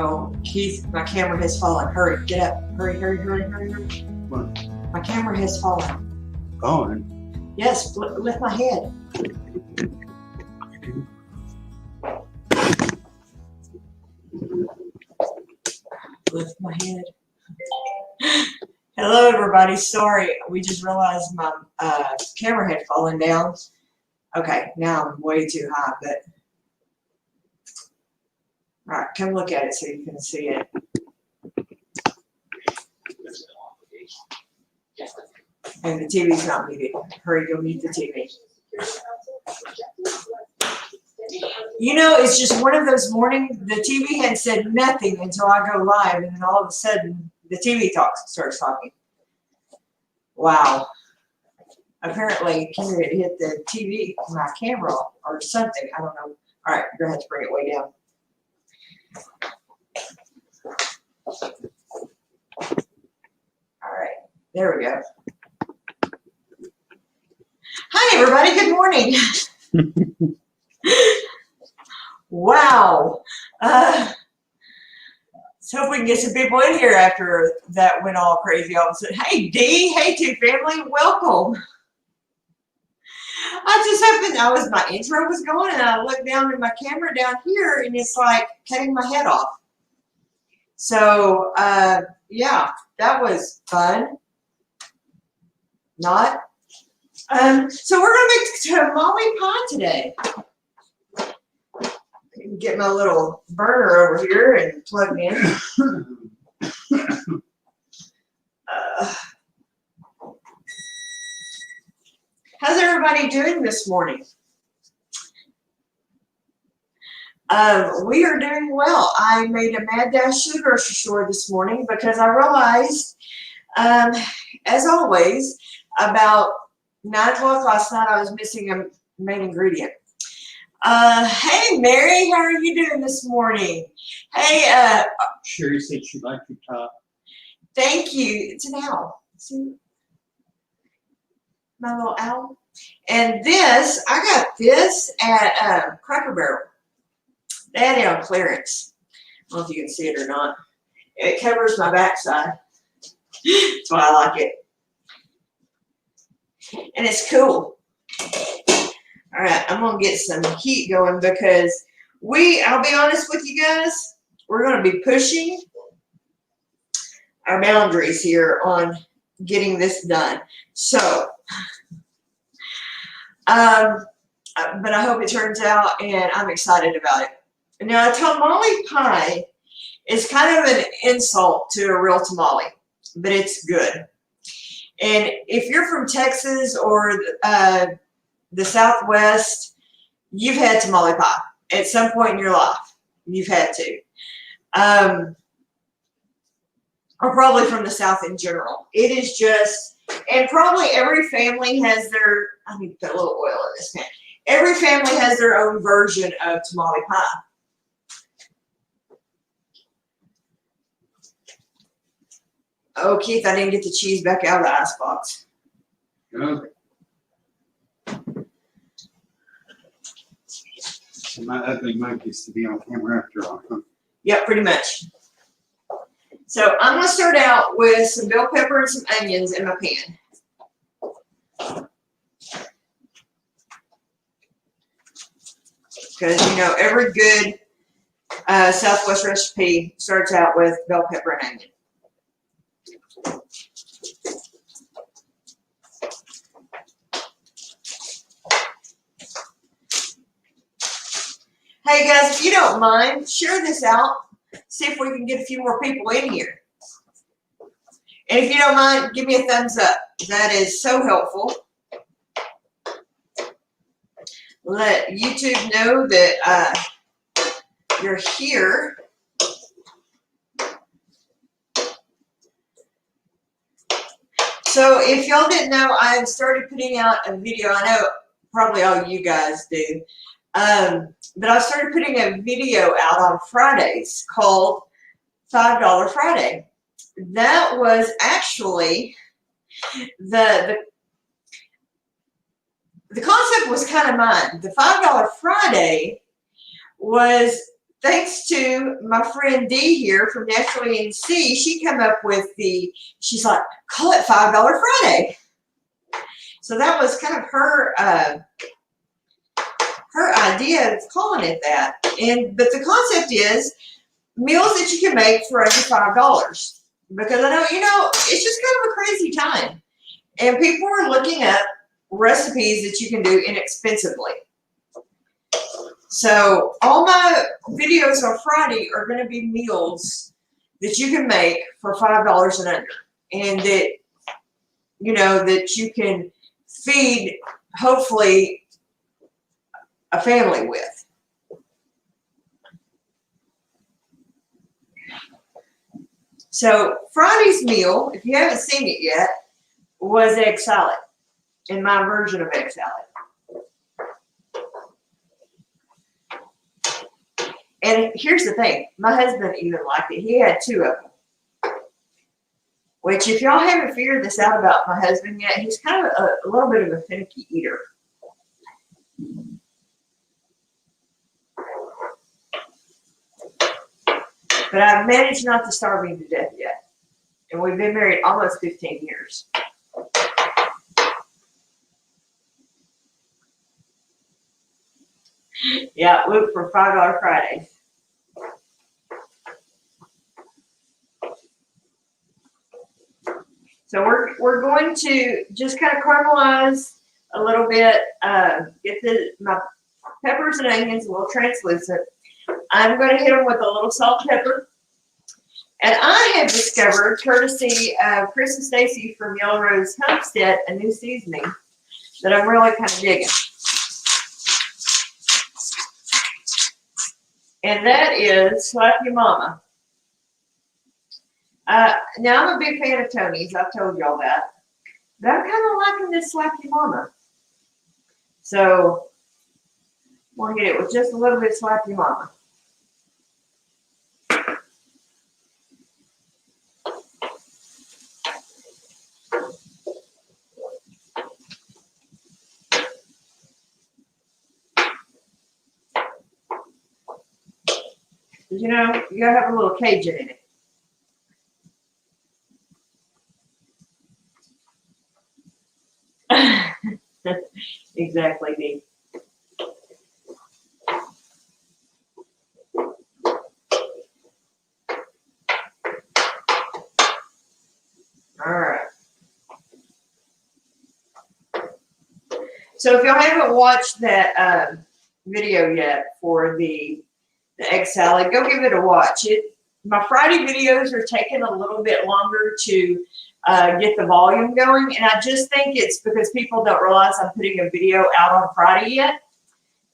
Oh, Keith, my camera has fallen. Hurry, get up. Hurry, hurry, hurry, hurry, hurry. What? My camera has fallen. Fallen? Yes, lift my head. Lift my head. Hello, everybody. Sorry, we just realized my camera had fallen down. Okay, now I'm way too high, but all right, come look at it so you can see it. And the TV's not muted. Hurry, go mute the TV. You know, it's just one of those mornings, the TV had said nothing until I go live, and then all of a sudden, the TV starts talking. Wow. Apparently, Kendra had hit the TV, my camera, or something. I don't know. All right, you're going to have to bring it way down. All right, there we go. Hi, everybody. Good morning. Wow. Let's hope we can get some people in here after that went all crazy all of a sudden. Hey, Dee. Hey, Two Family. Welcome. I just happened, my intro was going, and I looked down at my camera down here, and it's like cutting my head off. So, yeah, that was fun. Not. So we're going to make tamale pie today. Get my little burner over here and plug in. How's everybody doing this morning? We are doing well. I made a mad dash to the grocery store this morning because I realized, as always, about 9 o'clock last night I was missing a main ingredient. Hey, Mary, how are you doing this morning? Hey, Sherry said she liked your top. Thank you. It's an owl. See? My little owl. And this, I got this at Cracker Barrel. They had it on clearance. I don't know if you can see it or not. It covers my backside. That's why I like it. And it's cool. All right, I'm going to get some heat going because I'll be honest with you guys, we're going to be pushing our boundaries here on getting this done. So, but I hope it turns out, and I'm excited about it. Now, a tamale pie is kind of an insult to a real tamale, but it's good. And if you're from Texas or the Southwest, you've had tamale pie at some point in your life. You've had to. Or probably from the South in general. It is just, and probably every family has their, I need to put a little oil in this pan. Every family has their own version of tamale pie. Oh, Keith, I didn't get the cheese back out of the icebox. Okay. My ugly mug used to be on camera after all. Huh? Yep, pretty much. So I'm going to start out with some bell pepper and some onions in my pan. Because, you know, every good Southwest recipe starts out with bell pepper and onion. Hey guys, if you don't mind, share this out. See if we can get a few more people in here. And if you don't mind, give me a thumbs up. That is so helpful. Let YouTube know that you're here. So if y'all didn't know, I've started putting out a video. I know probably all you guys do. But I started putting a video out on Fridays called $5 Friday. That was actually the concept was kind of mine. The $5 Friday was thanks to my friend Dee here from Naturally NC, she came up with she's like, call it $5 Friday. So that was kind of her idea of calling it that. But the concept is meals that you can make for under $5. Because I know, it's just kind of a crazy time. And people are looking up recipes that you can do inexpensively. So all my videos on Friday are going to be meals that you can make for $5 and under. And that, that you can feed, hopefully, a family with. So Friday's meal, if you haven't seen it yet, was egg salad, in my version of egg salad. And here's the thing, my husband even liked it. He had 2 of them. Which, if y'all haven't figured this out about my husband yet, he's kind of a little bit of a finicky eater. But I've managed not to starve him to death yet. And we've been married almost 15 years. Yeah, look for $5 Fridays. So we're going to just kind of caramelize a little bit, get my peppers and onions a little translucent. I'm going to hit them with a little salt and pepper. And I have discovered, courtesy of Chris and Stacy from Yellow Rose Homestead, a new seasoning that I'm really kind of digging. And that is Slap Your Mama. Now, I'm a big fan of Tony's. I've told y'all that. But I'm kind of liking this Slap Your Mama. So, we'll hit it with just a little bit of Slap Your Mama. You gotta have a little Cajun in it. Exactly, Dee. All right. So if y'all haven't watched that video yet for the egg salad, go give it a watch. My Friday videos are taking a little bit longer to get the volume going, and I just think it's because people don't realize I'm putting a video out on Friday yet.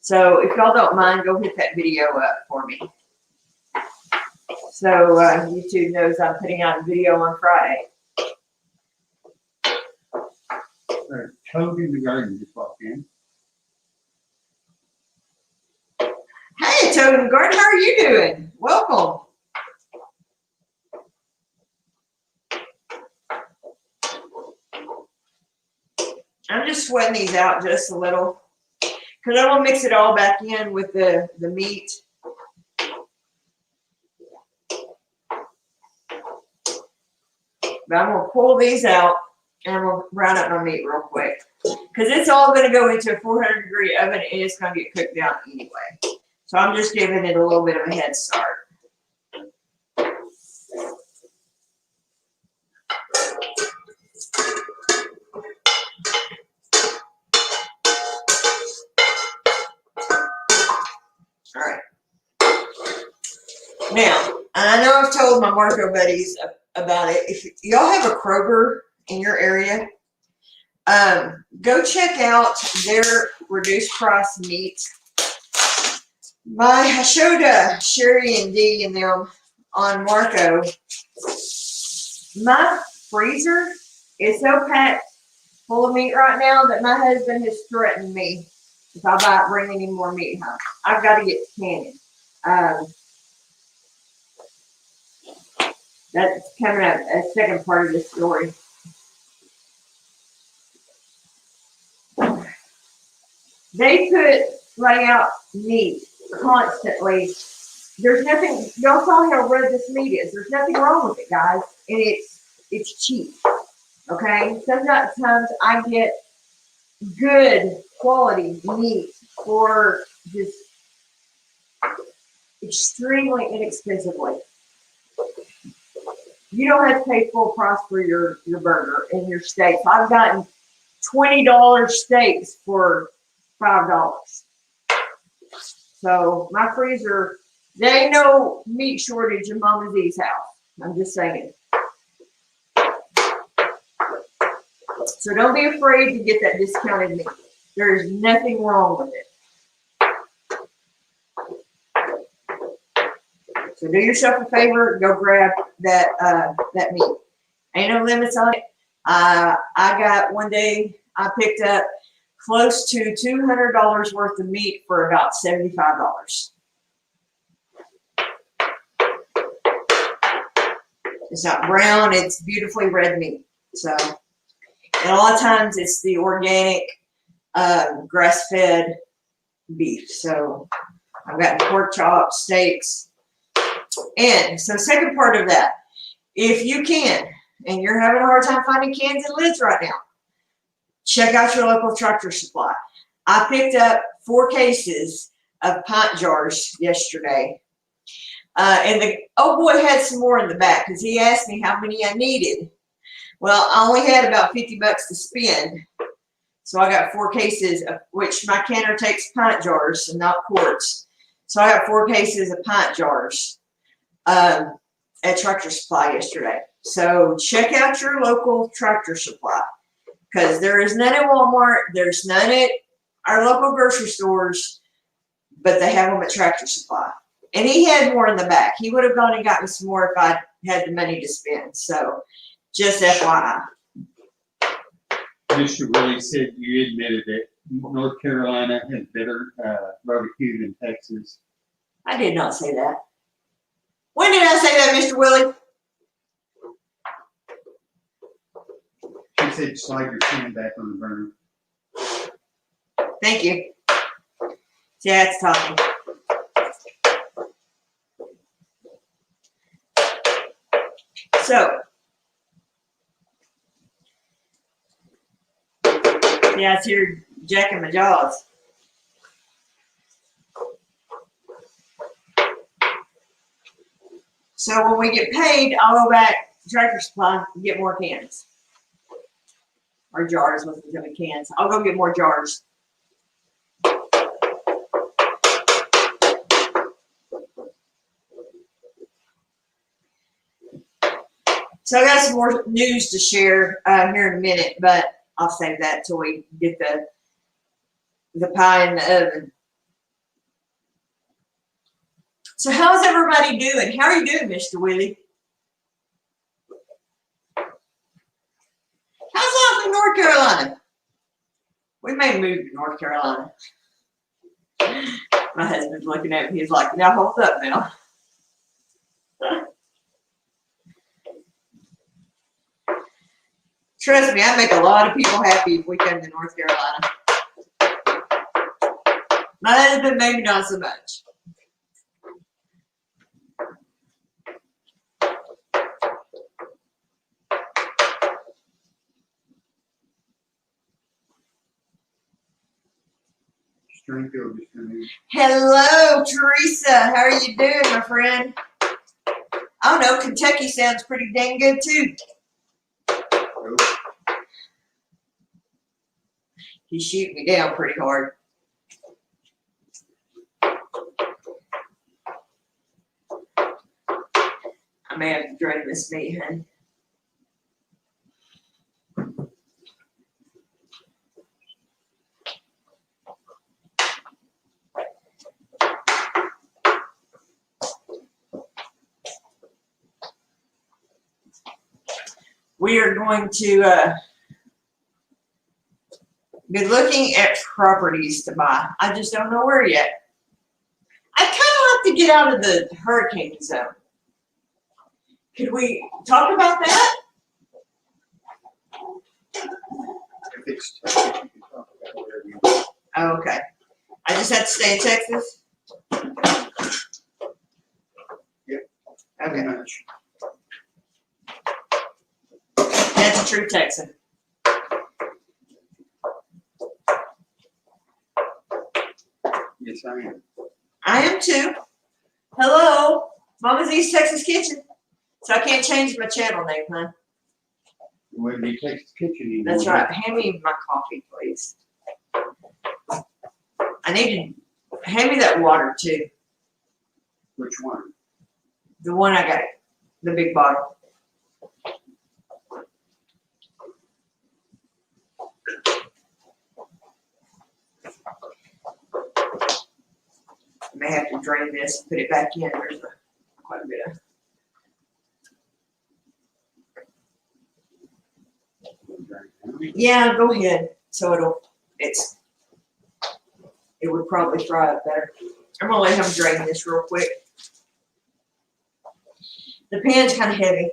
So if y'all don't mind, go hit that video up for me. So YouTube knows I'm putting out a video on Friday. Toad in the garden just walked in. Hey, Toad in the Garden, how are you doing? Welcome. I'm just sweating these out just a little because I want to mix it all back in with the meat. But I'm going to pull these out and I'm going to brown up my meat real quick because it's all going to go into a 400-degree oven and it's going to get cooked down anyway. So I'm just giving it a little bit of a head start. All right. Now, I know I've told my Marco buddies about it. If y'all have a Kroger in your area, go check out their reduced price meat. I showed Sherry and Dee and them on Marco. My freezer is so packed full of meat right now that my husband has threatened me if I bring any more meat home. I've got to get to canning. That's coming up, a second part of the story. They put lay out meat constantly there's nothing, y'all saw how red this meat is. There's nothing wrong with it, guys. And it's cheap. Okay? Sometimes I get good quality meat for just extremely inexpensively. You don't have to pay full price for your burger and your steaks. I've gotten $20 steaks for $5. So my freezer, there ain't no meat shortage in Mama Z's house. I'm just saying. So don't be afraid to get that discounted meat. There's nothing wrong with it. So do yourself a favor, go grab that meat. Ain't no limits on it. I got one day, I picked up close to $200 worth of meat for about $75. It's not brown, it's beautifully red meat. So, and a lot of times it's the organic grass-fed beef. So I've got pork chops, steaks. And so second part of that, if you can, and you're having a hard time finding cans and lids right now, check out your local Tractor Supply. I picked up 4 cases of pint jars yesterday. And the old boy had some more in the back because he asked me how many I needed. Well, I only had about $50 to spend. So I got 4 cases, of which my canner takes pint jars and not quarts. So I got 4 cases of pint jars at Tractor Supply yesterday. So check out your local Tractor Supply because there is none at Walmart. There's none at our local grocery stores, but they have them at Tractor Supply. And he had more in the back. He would have gone and got me some more if I had the money to spend. So just FYI. Mr. Willie said you admitted that North Carolina has better barbecue than Texas. I did not say that. When did I say that, Mr. Willie? She said slide your pan back on the burner. Thank you. Dad's talking. So, yeah, it's here jacking my jaws. So when we get paid, I'll go back to Tractor Supply and get more cans. Or jars, wasn't gonna be cans. I'll go get more jars. So I got some more news to share here in a minute, but I'll save that till we get the pie in the oven. So how's everybody doing? How are you doing, Mr. Willie? How's life in North Carolina? We may move to North Carolina. My husband's looking at me. He's like, now hold up now. Trust me, I make a lot of people happy if we come to North Carolina. My husband, maybe not so much. Springfield just removed. Hello, Teresa. How are you doing, my friend? I don't know. Kentucky sounds pretty dang good, too. Nope. He's shooting me down pretty hard. I may have to drain this meat, honey. We are going to be looking at properties to buy. I just don't know where yet. I kind of like to get out of the hurricane zone. Could we talk about that? If it's Texas, you can talk about whatever you want. Oh, okay. I just have to stay in Texas. true Texan. Yes, I am. I am too. Hello, Mama's East Texas Kitchen. So I can't change my channel name, huh? It wouldn't be Texas Kitchen anymore. That's right. Hand me my coffee, please. I need to hand me that water too. Which one? The one I got, the big bottle. I may have to drain this and put it back in. There's quite a bit of. Yeah, go ahead. So it would probably fry up better. I'm gonna let him drain this real quick. The pan's kind of heavy.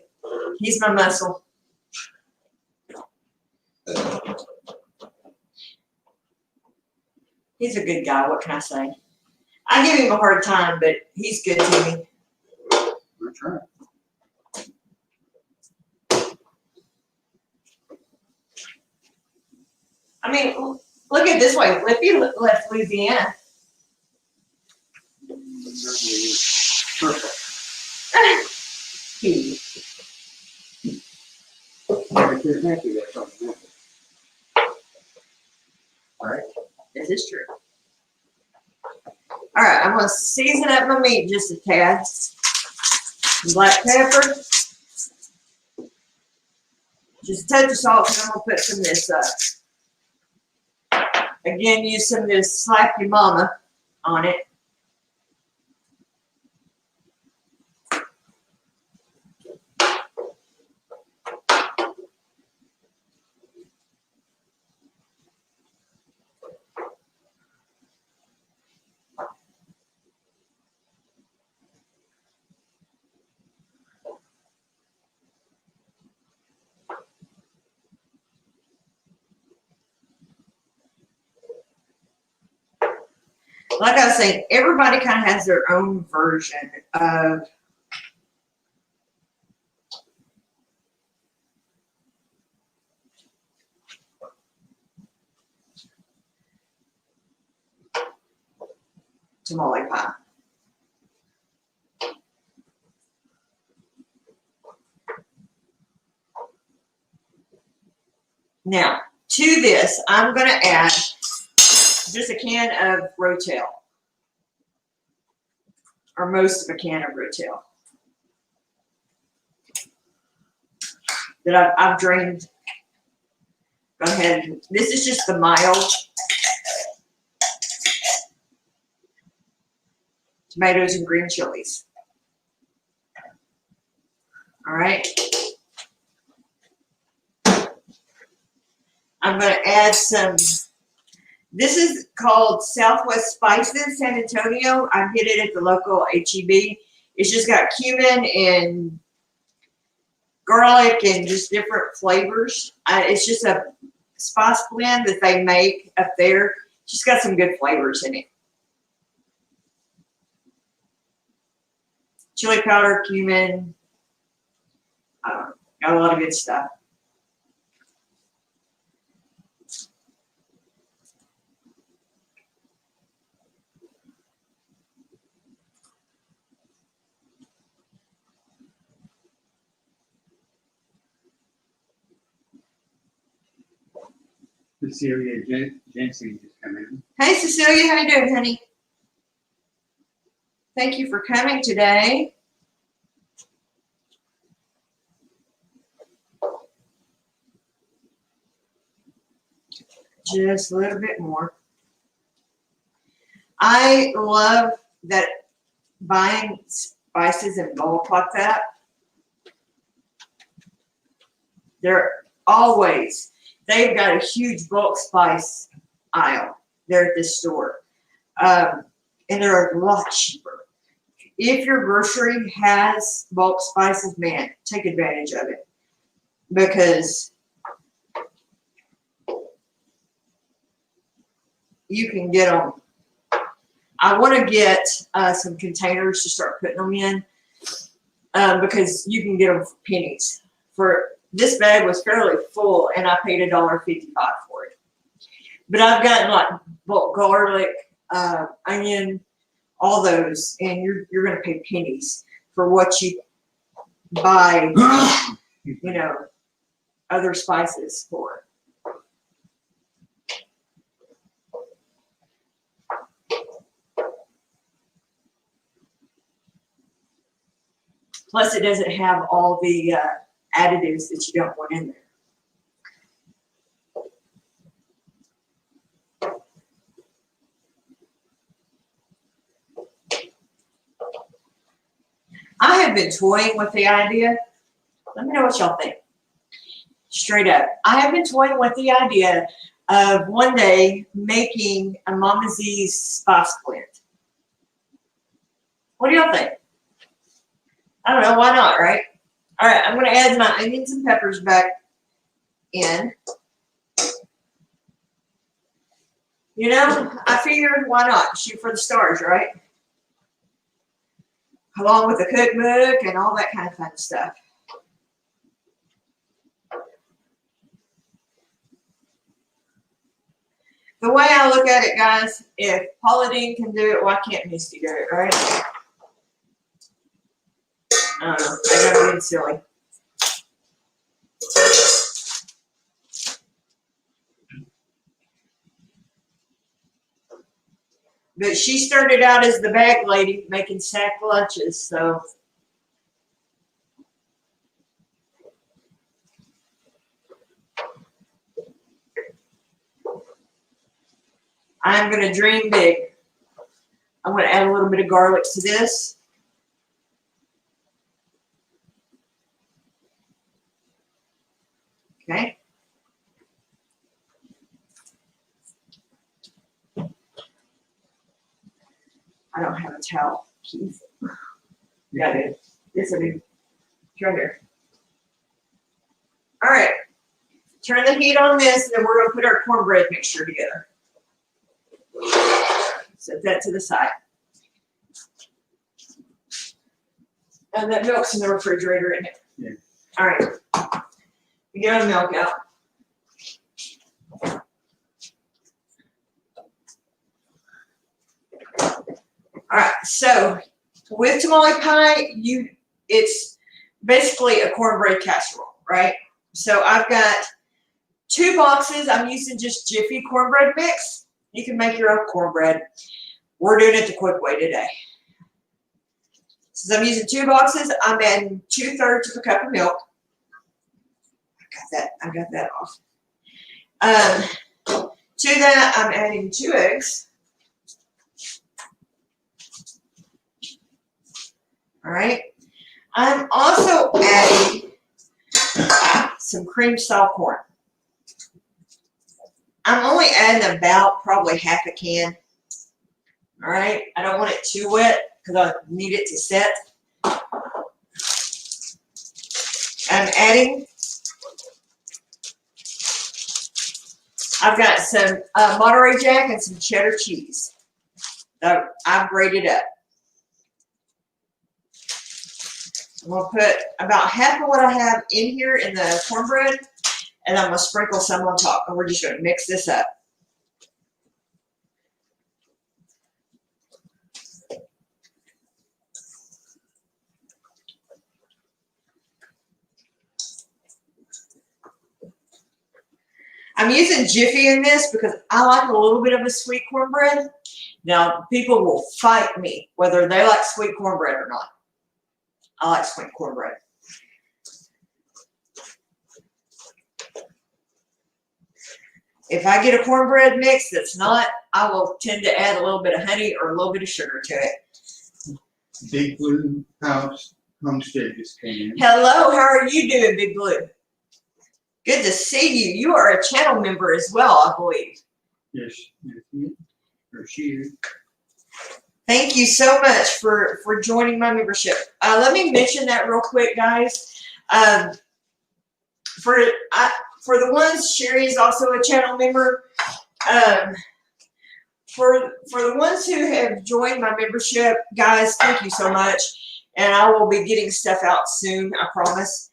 He's my muscle. He's a good guy. What can I say? I give him a hard time, but he's good to me. That's right. I mean, look at it this way. Lippy left Louisiana. Perfect. He. Never cares happy that something happened. All right. This is true. All right, I'm gonna season up my meat just a tad. Black pepper. Just a touch of salt, and I'm gonna put some of this again, use some of this Slap Your Mama on it. Like I was saying, everybody kind of has their own version of tamale pie. Now, to this, I'm going to add just a can of Rotel, or most of a can of Rotel that I've drained. Go ahead. This is just the mild tomatoes and green chilies. All right. I'm going to add some. This is called Southwest Spices, San Antonio. I get it at the local HEB. It's just got cumin and garlic and just different flavors. It's just a spice blend that they make up there. It's just got some good flavors in it. Chili powder, cumin. I don't know. Got a lot of good stuff. Cecilia Jensen just come in. Hey, Cecilia, how you doing, honey? Thank you for coming today. Just a little bit more. I love that buying spices in bulk like that. They've got a huge bulk spice aisle there at this store. And they're a lot cheaper. If your grocery has bulk spices, man, take advantage of it. Because you can get them. I want to get some containers to start putting them in because you can get them for pennies. For This bag was fairly full, and I paid $1.55 for it. But I've gotten like bulk garlic, onion, all those, and you're going to pay pennies for what you buy, other spices for. Plus, it doesn't have all the additives that you don't want in there. I have been toying with the idea. Let me know what y'all think. Straight up. I have been toying with the idea of one day making a Mama Z's spice blend. What do y'all think? I don't know. Why not, right? All right. I'm going to add my onions and peppers back in. I figured why not? Shoot for the stars, right? Along with the cookbook and all that kind of fun stuff. The way I look at it, guys, if Paula Deen can do it, why can't Misty do it, right? I don't know. I gotta be silly. But she started out as the bag lady making sack lunches, so. I'm going to dream big. I'm going to add a little bit of garlic to this. Okay. I don't have a towel. Keith. Yeah, I do. Yes, I do. It's right here. All right. Turn the heat on this, and then we're going to put our cornbread mixture together. Set that to the side. And that milk's in the refrigerator, isn't it? Yeah. All right. We get our milk out. All right, so with tamale pie, it's basically a cornbread casserole, right? So I've got 2 boxes. I'm using just Jiffy cornbread mix. You can make your own cornbread. We're doing it the quick way today. Since I'm using 2 boxes, I'm adding 2/3 of a cup of milk. I got that off. To that, I'm adding 2 eggs. All right. I'm also adding some cream style corn. I'm only adding about probably half a can. All right. I don't want it too wet because I need it to set. I'm adding. I've got some Monterey Jack and some cheddar cheese that I've grated up. I'm going to put about half of what I have in here in the cornbread, and I'm going to sprinkle some on top, and we're just going to mix this up. I'm using Jiffy in this because I like a little bit of a sweet cornbread. Now, people will fight me whether they like sweet cornbread or not. I like sweet cornbread. If I get a cornbread mix that's not, I will tend to add a little bit of honey or a little bit of sugar to it. Big Blue House Homestead just came in. Hello, how are you doing, Big Blue? Good to see you. You are a channel member as well, I believe. Yes, or she is. Thank you so much for joining my membership. Let me mention that real quick, guys. For the ones, Sherry is also a channel member. For the ones who have joined my membership, guys, thank you so much. And I will be getting stuff out soon, I promise.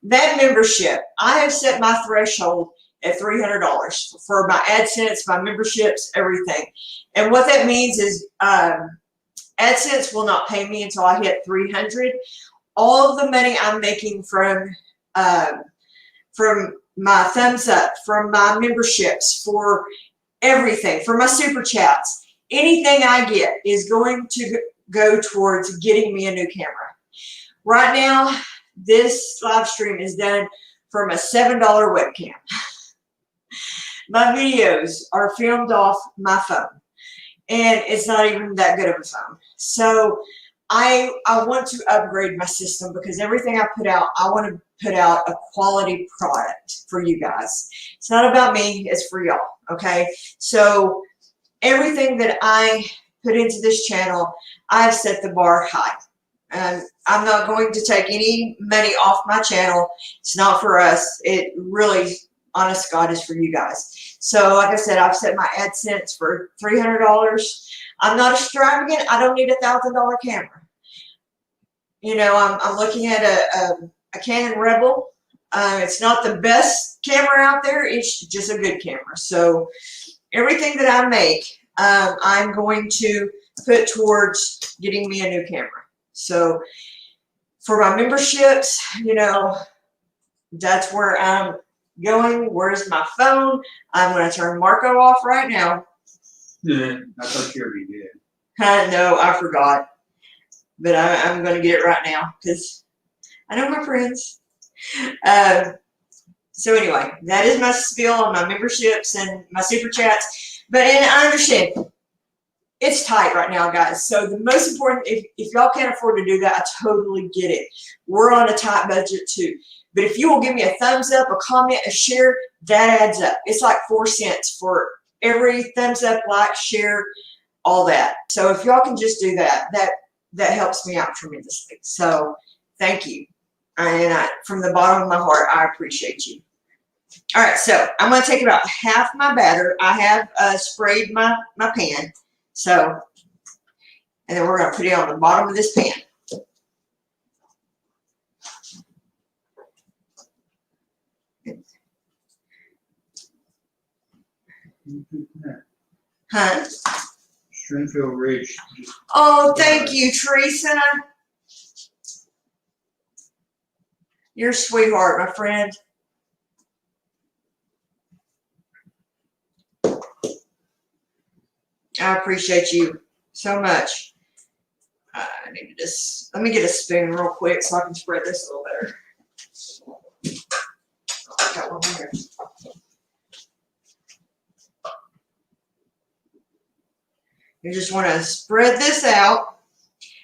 That membership, I have set my threshold at $300 for my AdSense, my memberships, everything. And what that means is AdSense will not pay me until I hit 300. All of the money I'm making from my thumbs up, from my memberships, for everything, for my super chats, anything I get is going to go towards getting me a new camera. Right now, this live stream is done from a $7 webcam. My videos are filmed off my phone, and it's not even that good of a phone. So I want to upgrade my system because everything I put out, I want to put out a quality product for you guys. It's not about me, it's for y'all, okay? So everything that I put into this channel, I've set the bar high. I'm not going to take any money off my channel. It's not for us. It really, honest God, is for you guys. So like I said, I've set my AdSense for $300. I'm not extravagant. I don't need a $1,000 camera. You know, I'm looking at a Canon Rebel. It's not the best camera out there. It's just a good camera. So everything that I make, I'm going to put towards getting me a new camera. So for my memberships, you know, that's where I'm going. Where's my phone? I'm going to turn Marco off right now. Yeah, I thought you already did. No, I forgot. But I'm going to get it right now because I know my friends. So anyway, that is my spiel on my memberships and my super chats. But and I understand it's tight right now, guys. So the most important, if y'all can't afford to do that, I totally get it. We're on a tight budget too. But if you will give me a thumbs up, a comment, a share, that adds up. It's like 4 cents for every thumbs up, like, share, all that. So if y'all can just do that, that helps me out tremendously. So thank you. And from the bottom of my heart, I appreciate you. All right, so I'm going to take about half my batter. I have sprayed my pan. So, and then we're going to put it on the bottom of this pan. Huh? Stringfield Ridge. Oh, thank you, Teresa. You're a sweetheart, my friend. I appreciate you so much. I need to just, let me get a spoon real quick so I can spread this a little better. I got one here. You just want to spread this out,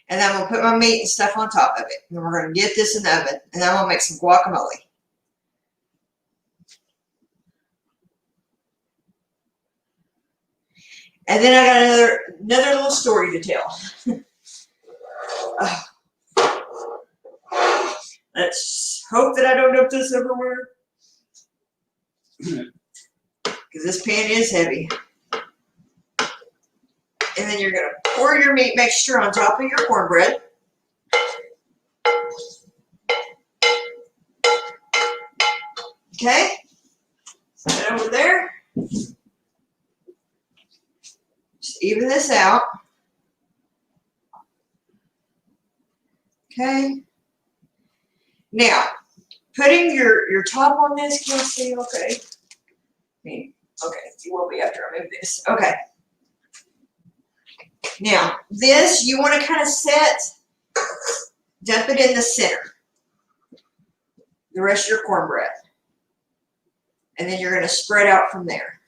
and then I'm going to put my meat and stuff on top of it. And then we're going to get this in the oven, and then I'm going to make some guacamole. And then I got another little story to tell. Let's hope that I don't dump this everywhere, because this pan is heavy. And then you're going to pour your meat mixture on top of your cornbread. Okay, set it over there. Just even this out. Okay. Now, putting your top on this, can you see? Okay. Okay, you will be after I move this. Okay. Now, this you want to kind of dump it in the center. The rest of your cornbread. And then you're going to spread out from there.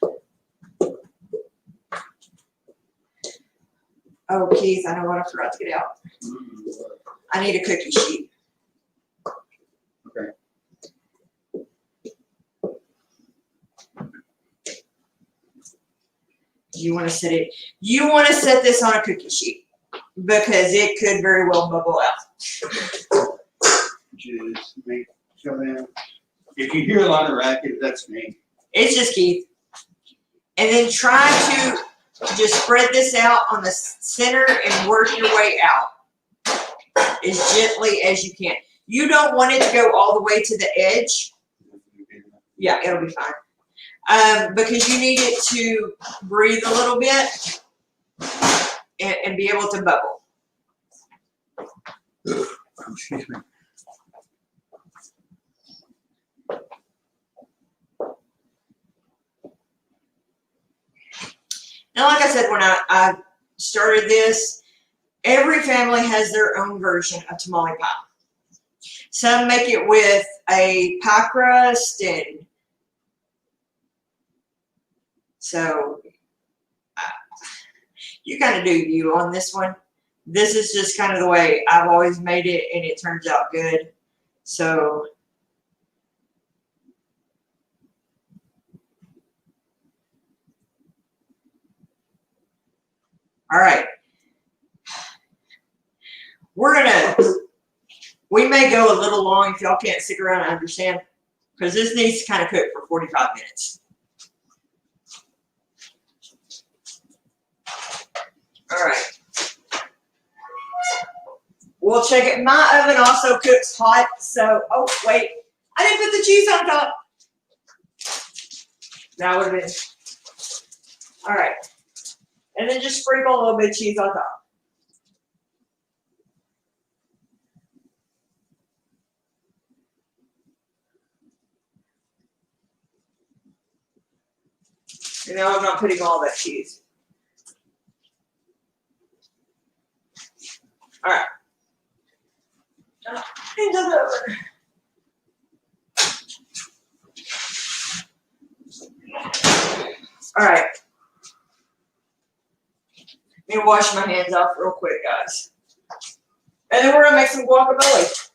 Oh, Keith, I know what I forgot to get out. I need a cookie sheet. Okay. You want to set it. You want to set this on a cookie sheet because it could very well bubble out. Just make so then. If you hear a lot of racket, that's me. It's just Keith. And then try to just spread this out on the center and work your way out as gently as you can. You don't want it to go all the way to the edge. Yeah, it'll be fine. Because you need it to breathe a little bit and be able to bubble. Excuse me. Now, like I said, when I started this, every family has their own version of tamale pie. Some make it with a pie crust, and so you kind of do you on this one. This is just kind of the way I've always made it, and it turns out good. So all right. We may go a little long if y'all can't stick around, I understand, because this needs to kind of cook for 45 minutes. All right. We'll check it. My oven also cooks hot, so, oh, wait. I didn't put the cheese on top. That would have been, all right. And then just sprinkle a little bit of cheese on top. And now I'm not putting all that cheese. All right. Into the oven. All right. Let me wash my hands off real quick, guys. And then we're gonna make some guacamole.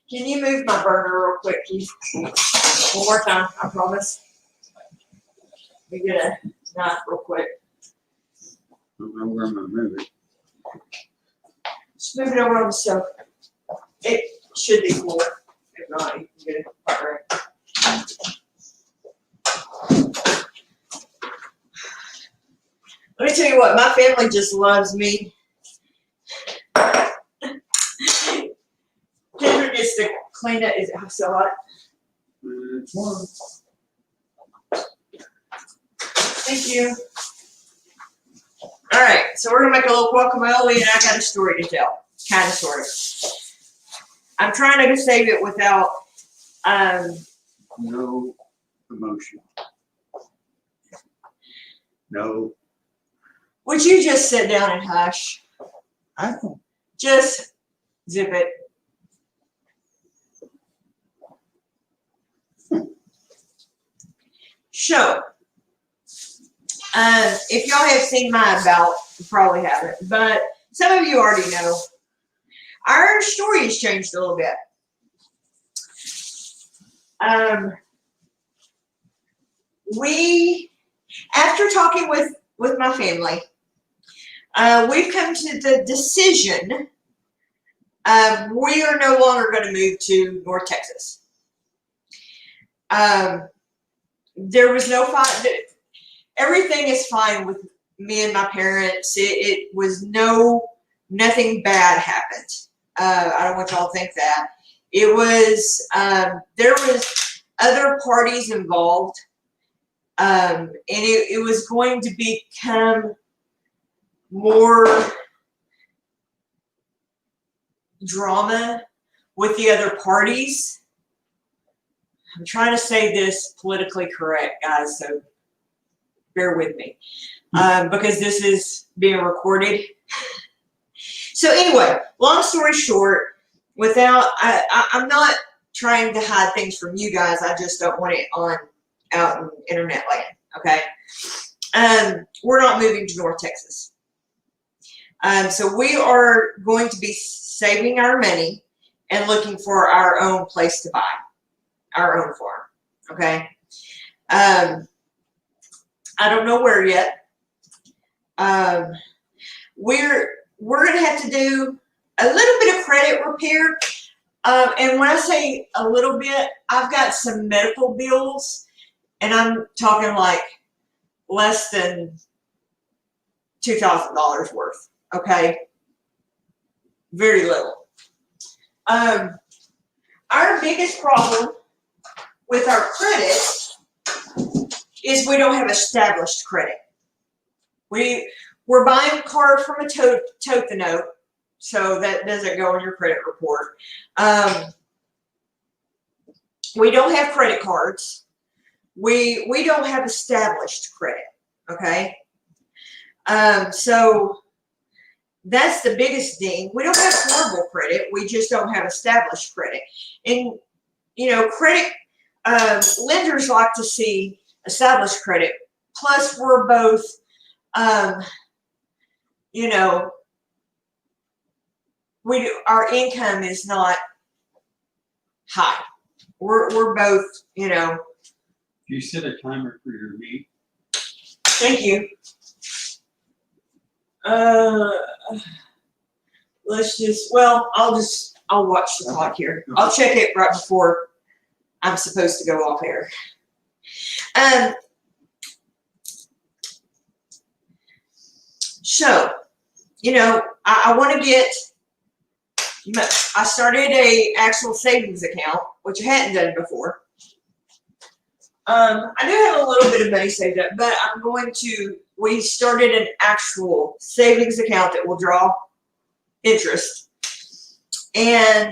Can you move my burner real quick, please? One more time, I promise. Let me get a knife real quick. I'm going to move it. Just move it over on the stove. It should be full. If not, you can get it right. Let me tell you what, my family just loves me. Kendra gets to clean it. Is it so hot? Thank you. All right, so we're gonna make a little guacamole, and I got a story to tell, kind of, sort of. I'm trying to save it without. No emotion. No. Would you just sit down and hush? I don't. Just zip it. So, if y'all have seen my about, you probably haven't, but some of you already know. Our story has changed a little bit. After talking with my family, we've come to the decision we are no longer going to move to North Texas. There was no fight. Everything is fine with me and my parents. It was nothing bad happened. I don't want y'all to think that. It was, there was other parties involved. And it was going to become more drama with the other parties. I'm trying to say this politically correct, guys, so bear with me, because this is being recorded. So anyway, long story short, I'm not trying to hide things from you guys. I just don't want it out in internet land, okay? We're not moving to North Texas. So we are going to be saving our money and looking for our own place to buy, our own farm, okay? I don't know where yet. We're going to have to do a little bit of credit repair. And when I say a little bit, I've got some medical bills, and I'm talking like less than $2,000 worth, okay? Very little. Our biggest problem with our credit is we don't have established credit. We're buying a car from a tote the note, so that doesn't go on your credit report. We don't have credit cards. We don't have established credit. Okay. So that's the biggest thing. We don't have horrible credit. We just don't have established credit. And credit lenders like to see established credit. Plus, we're both, our income is not high. We're both, Do you set a timer for your meat? Thank you. I'll watch the clock here. I'll check it right before I'm supposed to go off air. So, I want to get, I started a actual savings account, which I hadn't done before. I do have a little bit of money saved up, but we started an actual savings account that will draw interest. And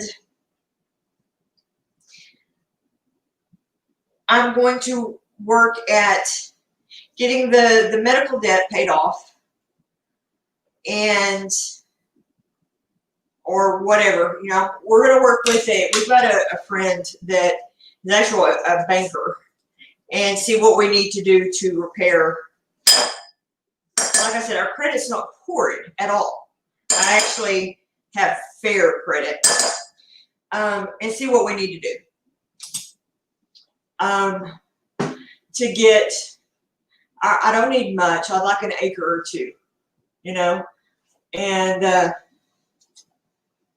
I'm going to work at getting the medical debt paid off or whatever, we're going to work with it. We've got a friend that is actually a banker and see what we need to do to repair. Like I said, our credit's not horrid at all. I actually have fair credit, and see what we need to do. To get, I don't need much. I'd like an acre or two, and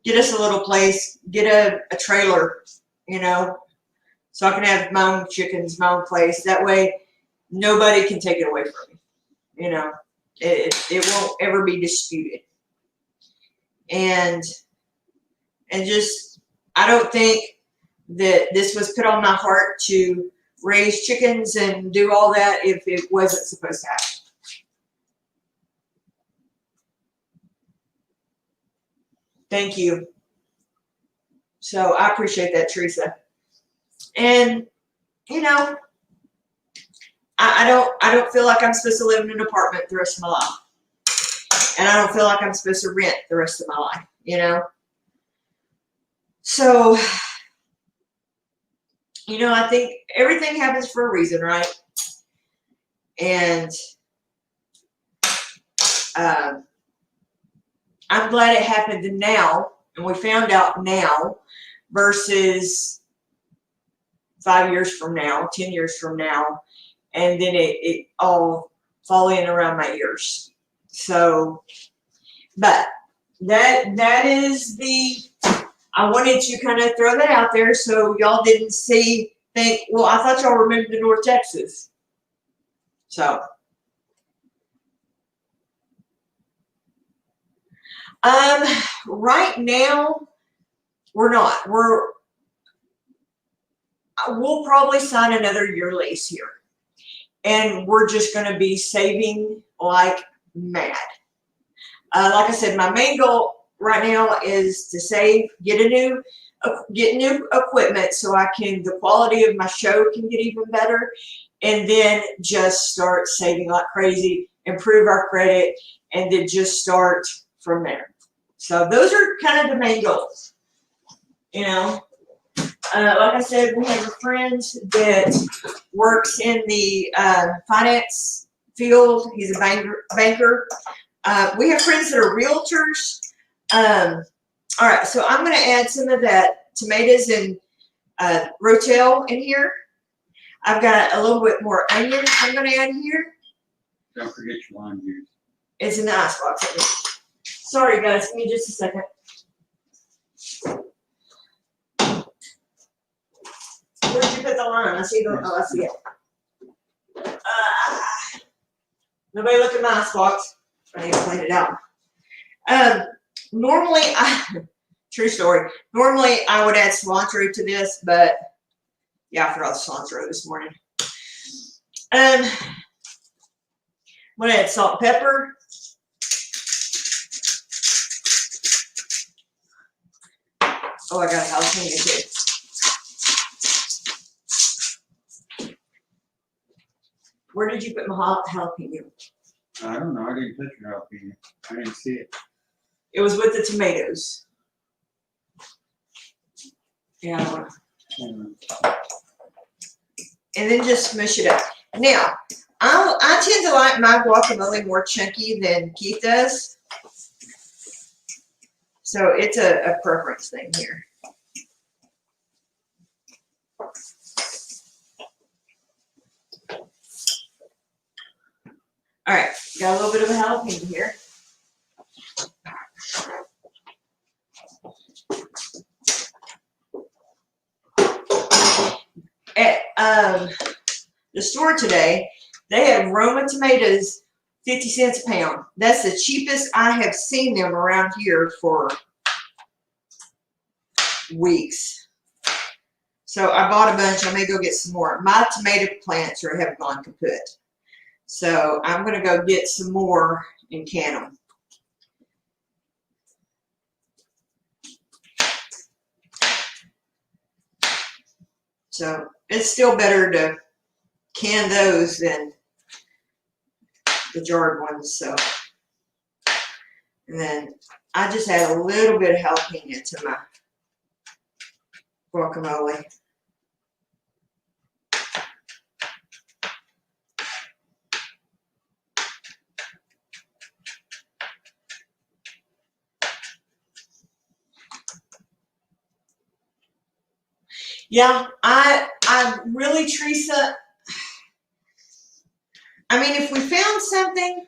get us a little place, get a trailer, so I can have my own chickens, my own place. That way, nobody can take it away from me. It won't ever be disputed. And just, I don't think that this was put on my heart to raise chickens and do all that if it wasn't supposed to happen. Thank you. So I appreciate that, Teresa. And I don't feel like I'm supposed to live in an apartment the rest of my life. And I don't feel like I'm supposed to rent the rest of my life, So, I think everything happens for a reason, right? And I'm glad it happened now, and we found out now versus 5 years from now, 10 years from now, and then it all falling around my ears. So, but that is I wanted to kind of throw that out there so y'all didn't think, well, I thought y'all were moving to North Texas. So, right now, we're not. We'll probably sign another year lease here. And we're just going to be saving like mad. Like I said, my main goal right now is to save, get new equipment so the quality of my show can get even better, and then just start saving like crazy, improve our credit, and then just start from there. So those are kind of the main goals. Like I said, we have a friend that works in the finance field. He's a banker. We have friends that are realtors. All right, so I'm going to add some of that tomatoes and rotel in here. I've got a little bit more onion I'm going to add here. Don't forget your lime juice. It's in the icebox. Sorry, guys. Give me just a second. Where'd you put the lime? I see it. Nobody look at my icebox. I need to clean it out. Normally, True story. Normally, I would add cilantro to this, but yeah, I forgot the cilantro this morning. I'm gonna add salt and pepper. Oh, I got a jalapeno too. Where did you put my jalapeno? I don't know. I didn't touch your jalapeno. I didn't see it. It was with the tomatoes. Yeah. And then just smush it up. Now, I tend to like my guacamole more chunky than Keith does. So it's a preference thing here. All right, got a little bit of a jalapeno here. At the store today, they have Roma tomatoes, 50 cents a pound. That's the cheapest I have seen them around here for weeks. So I bought a bunch. I may go get some more. My tomato plants have gone kaput. So I'm going to go get some more and can them. So it's still better to can those than the jarred ones. So, and then I just add a little bit of jalapeno to my guacamole. Yeah, I really, Teresa, I mean, if we found something,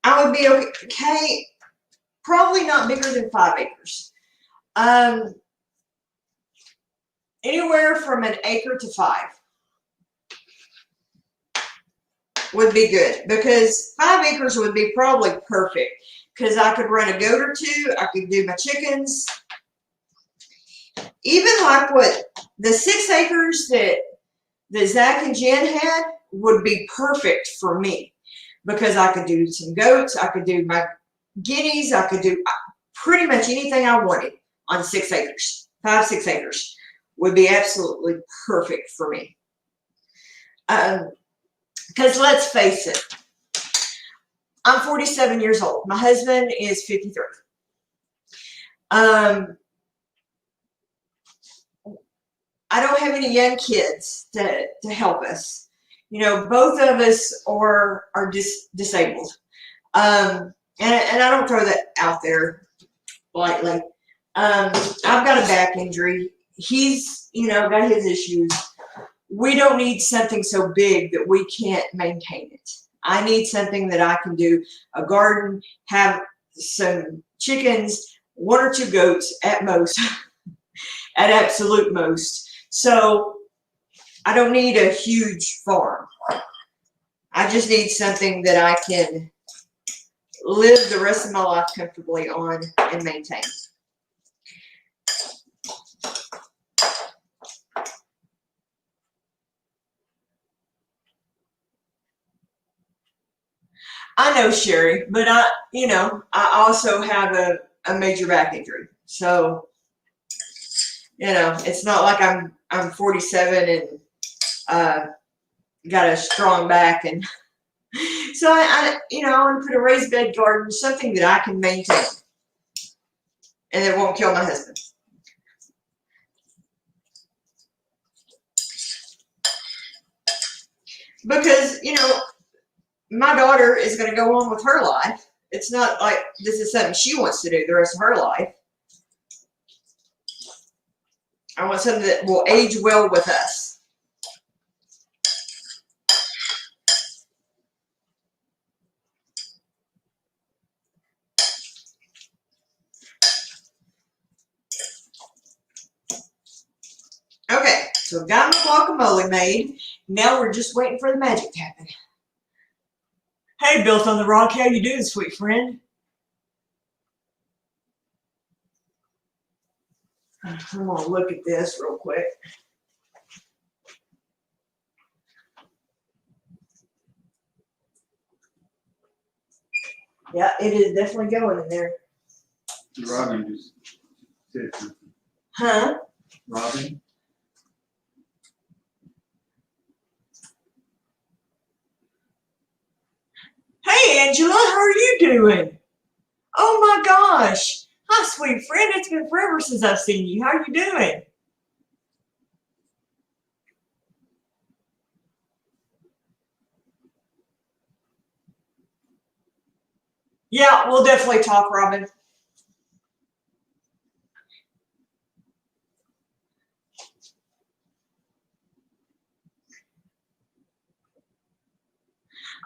I would be okay. Probably not bigger than 5 acres. Anywhere from an acre to 5 would be good, because 5 acres would be probably perfect, because I could run a goat or two. I could do my chickens. Even like what the 6 acres that Zach and Jen had would be perfect for me, because I could do some goats. I could do my guineas. I could do pretty much anything I wanted on 6 acres. 5, 6 acres would be absolutely perfect for me. Because let's face it, I'm 47 years old. My husband is 53. I don't have any young kids to help us. You know, both of us are disabled. And I don't throw that out there lightly. I've got a back injury. He's, got his issues. We don't need something so big that we can't maintain it. I need something that I can do a garden, have some chickens, 1 or 2 goats at most, at absolute most. So I don't need a huge farm. I just need something that I can live the rest of my life comfortably on and maintain. I know, Sherry, but I also have a major back injury. So, it's not like I'm 47 and got a strong back, and so I want to put a raised bed garden, something that I can maintain and it won't kill my husband. Because, my daughter is going to go on with her life. It's not like this is something she wants to do the rest of her life. I want something that will age well with us. Okay, so I've got my guacamole made. Now we're just waiting for the magic to happen. Hey, Built on the Rock, how you doing, sweet friend? I'm gonna look at this real quick. Yeah, it is definitely going in there. Robin just said something. Huh? Robin? Hey, Angela, how are you doing? Oh my gosh. Hi, sweet friend. It's been forever since I've seen you. How are you doing? Yeah, we'll definitely talk, Robin.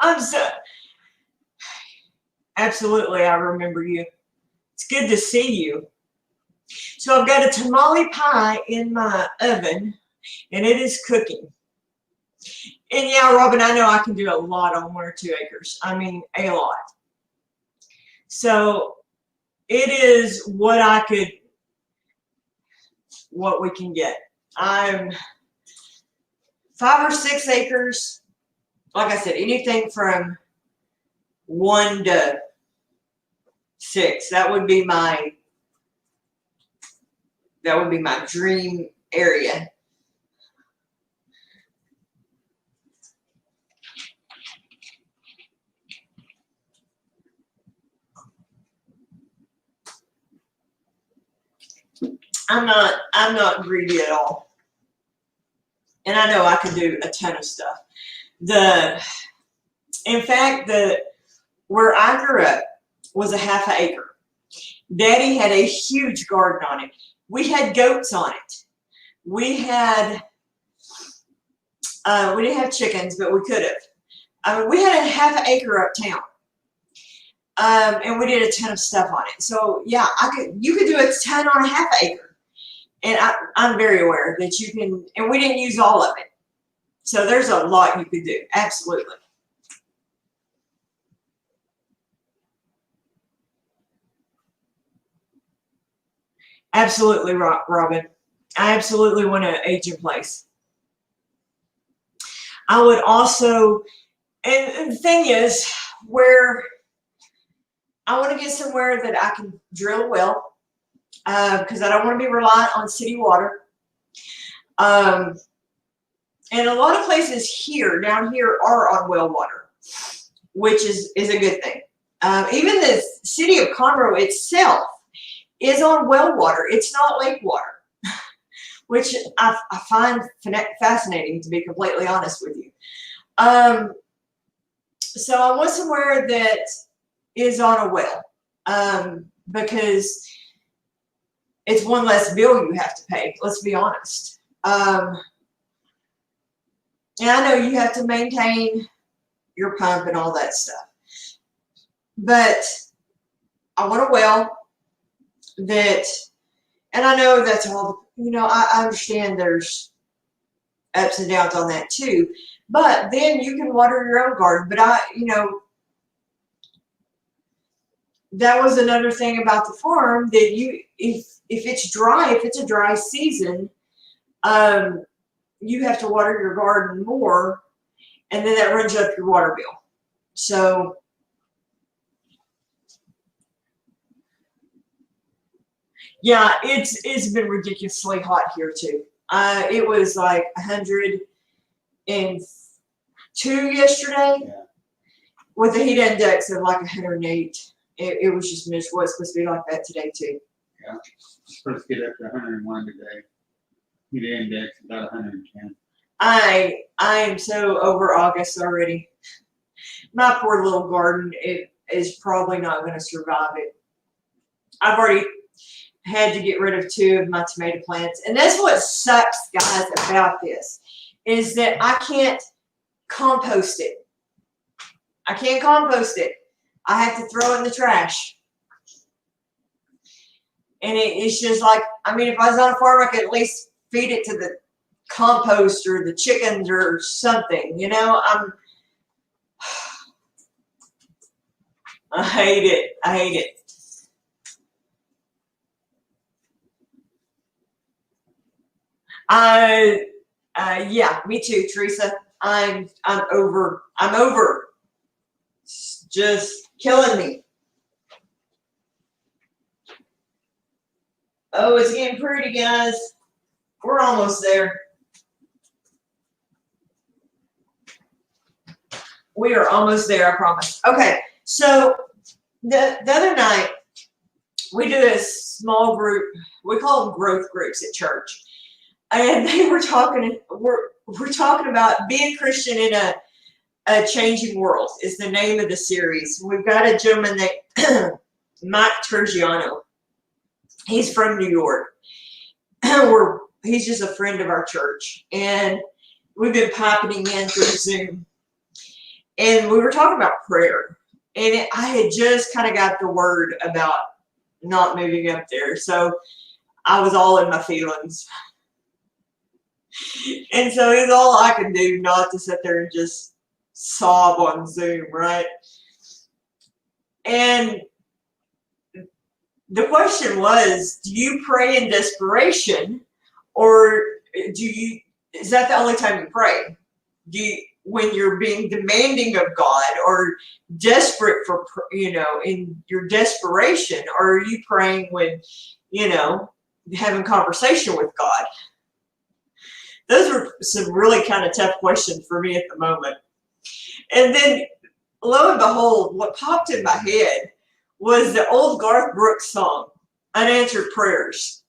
I'm so absolutely. I remember you. It's good to see you. So I've got a tamale pie in my oven, and it is cooking. And yeah, Robin, I know I can do a lot on 1 or 2 acres. I mean, a lot. So it is what we can get. I'm 5 or 6 acres. Like I said, anything from 1 to 6. That would be my dream area. I'm not greedy at all. And I know I could do a ton of stuff. In fact, where I grew up was a half an acre. Daddy had a huge garden on it. We had goats on it. We didn't have chickens, but we could have. We had a half an acre uptown. And we did a ton of stuff on it. So yeah, you could do a ton on a half acre. And I'm very aware that you can, and we didn't use all of it. So there's a lot you could do. Absolutely. Absolutely, Robin. I absolutely want to age in place. I would also, and the thing is, where I want to get somewhere that I can drill a well, because I don't want to be reliant on city water. And a lot of places down here, are on well water, which is a good thing. Even the city of Conroe itself is on well water. It's not lake water, which I find fascinating, to be completely honest with you. So I want somewhere that is on a well, because it's one less bill you have to pay. Let's be honest. And I know you have to maintain your pump and all that stuff, but I want a well that, and I know that's all, I understand there's ups and downs on that too, but then you can water your own garden. But that was another thing about the farm, that if it's dry, if it's a dry season, you have to water your garden more, and then that runs up your water bill. So yeah, it's been ridiculously hot here too. It was like 102 yesterday, Yeah. with a heat index of like 108. It was just miserable. It's supposed to be like that today too. Yeah. It's supposed to get up to 101 today. Heat index about 110. I am so over August already. My poor little garden, it is probably not going to survive it. I've already had to get rid of 2 of my tomato plants. And that's what sucks, guys, about this, is that I can't compost it. I can't compost it. I have to throw it in the trash. And it's just like, I mean, if I was on a farm, I could at least feed it to the compost or the chickens or something, I hate it. I hate it. Yeah, me too, Teresa. I'm over. I'm over. It's just killing me. Oh, it's getting pretty, guys. We're almost there. We are almost there, I promise. Okay, so the other night we do a small group. We call them growth groups at church, and they were talking. We're talking about being Christian in a changing world is the name of the series. We've got a gentleman named Mike Tergiano. He's from New York. He's just a friend of our church, and we've been piping him in through Zoom. And we were talking about prayer, and I had just kind of got the word about not moving up there, so I was all in my feelings. And so it's all I could do not to sit there and just sob on Zoom, right? And the question was, do you pray in desperation, or is that the only time you pray? When you're being demanding of God or desperate for, in your desperation, or are you praying when, having conversation with God? Those were some really kind of tough questions for me at the moment. And then, lo and behold, what popped in my head was the old Garth Brooks song, Unanswered Prayers.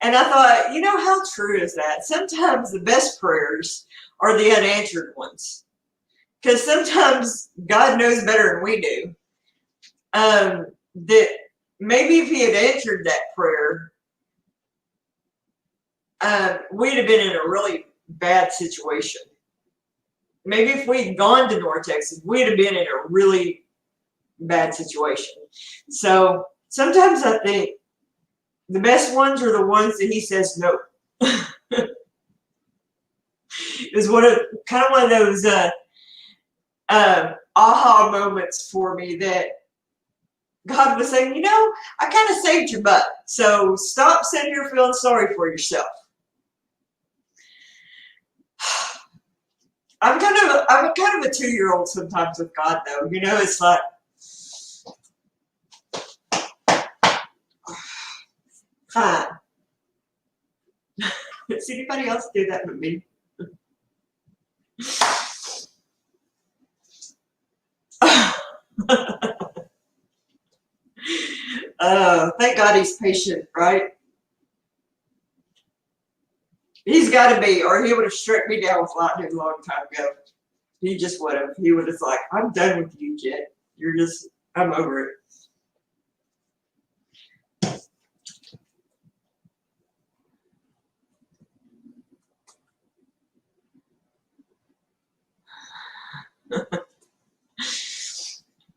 And I thought, how true is that? Sometimes the best prayers are the unanswered ones. Because sometimes God knows better than we do. That maybe if he had answered that prayer, we'd have been in a really bad situation. Maybe if we'd gone to North Texas, we'd have been in a really bad situation. So sometimes I think the best ones are the ones that he says no. It was kind of one of those aha moments for me that God was saying, I kind of saved your butt. So stop sitting here feeling sorry for yourself. I'm kind of a 2-year-old sometimes with God, though. It's like, fine. Does anybody else do that with me? Thank God he's patient, right? He's got to be, or he would have struck me down with lightning a long time ago. He just would have. He would have like, I'm done with you, kid. I'm over it.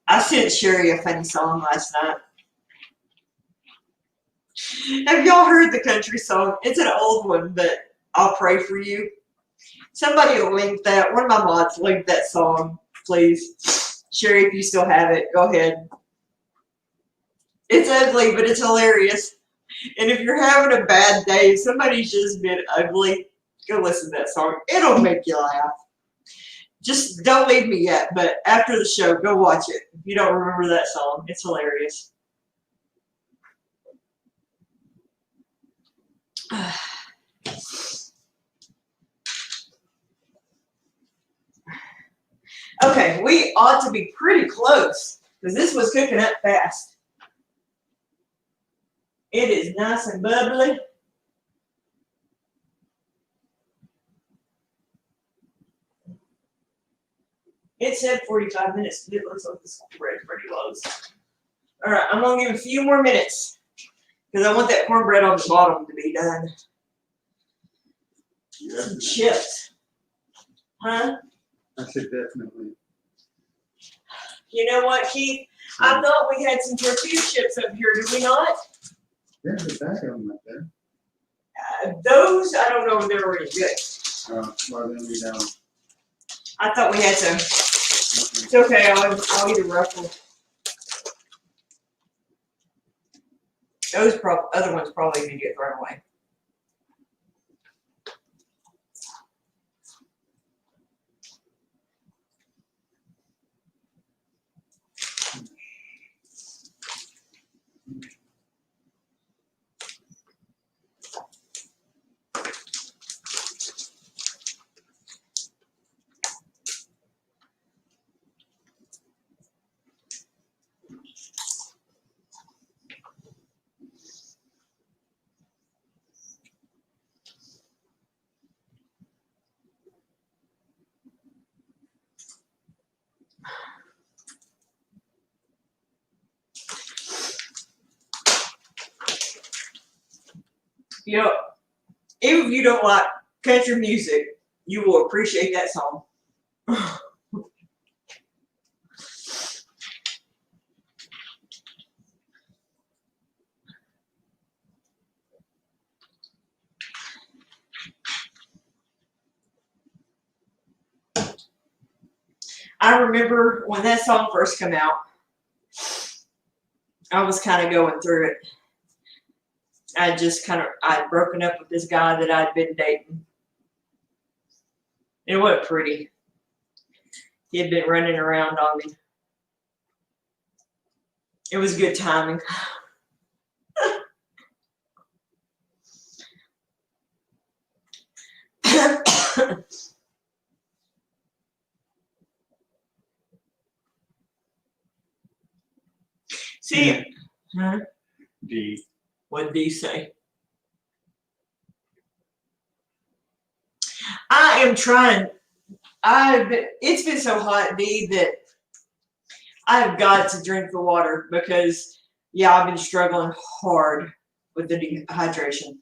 I sent Sherry a funny song last night. Have y'all heard the country song? It's an old one, but I'll pray for you. Somebody will link that. One of my mods link that song, please. Sherry, if you still have it, go ahead. It's ugly, but it's hilarious. And if you're having a bad day, if somebody's just been ugly, go listen to that song. It'll make you laugh. Just don't leave me yet, but after the show, go watch it. If you don't remember that song, it's hilarious. Okay, we ought to be pretty close because this was cooking up fast. It is nice and bubbly. It said 45 minutes, but it looks like this cornbread's pretty close. All right, I'm going to give a few more minutes because I want that cornbread on the bottom to be done. Some chips. Huh? I said definitely. You know what, Keith? I thought we had some tortilla chips up here. Did we not? There's a bag of them up there. Those, I don't know if they were any good. Well, then we don't. I thought we had some. It's okay. I'll eat a ruffle. Those other ones probably need to get thrown away. You know, even if you don't like country music, you will appreciate that song. I remember when that song first came out, I was kind of going through it. I'd broken up with this guy that I'd been dating. It wasn't pretty. He had been running around on me. It was good timing. See, huh? D. What did he say? I am trying. It's been so hot, D, that I've got to drink the water because, yeah, I've been struggling hard with the dehydration.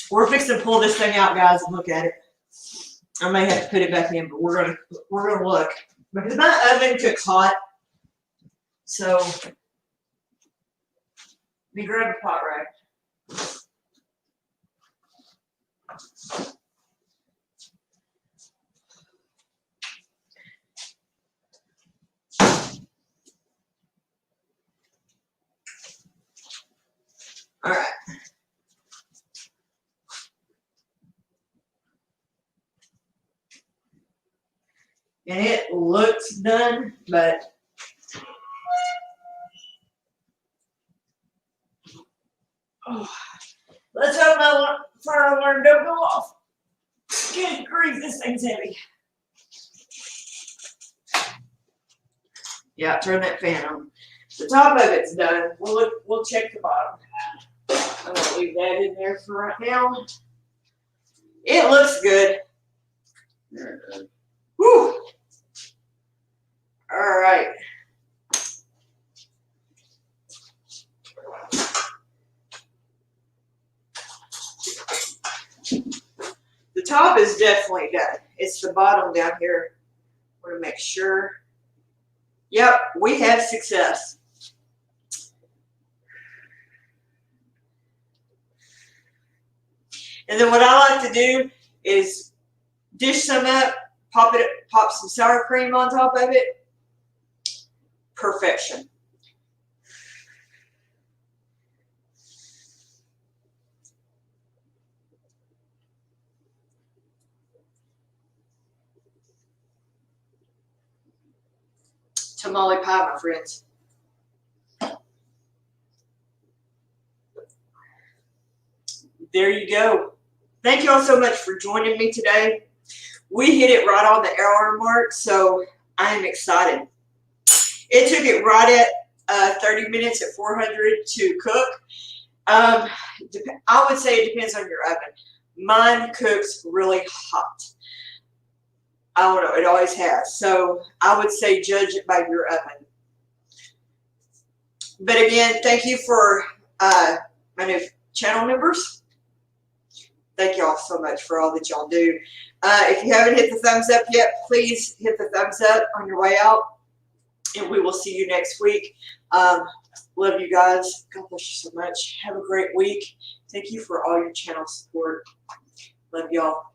We're fixing to pull this thing out, guys, and look at it. I may have to put it back in, but we're gonna look because my oven cooks hot. So, let me grab a pot rack. All right. And it looks done, but let's hope my fire alarm don't go off. Good grief, this thing's heavy. Yeah, turn that fan on. The top of it's done. We'll check the bottom. I'm gonna leave that in there for right now. It looks good. Whew. All right. The top is definitely done. It's the bottom down here. I want to make sure. Yep, we have success. And then what I like to do is dish some up, pop some sour cream on top of it. Perfection. Tamale pie, my friends. There you go. Thank you all so much for joining me today. We hit it right on the hour mark, so I am excited. It took it right at 30 minutes at 400 to cook. I would say it depends on your oven. Mine cooks really hot. I don't know, it always has. So I would say judge it by your oven. But again, thank you for my new channel members. Thank y'all so much for all that y'all do. If you haven't hit the thumbs up yet, please hit the thumbs up on your way out. And we will see you next week. Love you guys. God bless you so much. Have a great week. Thank you for all your channel support. Love y'all.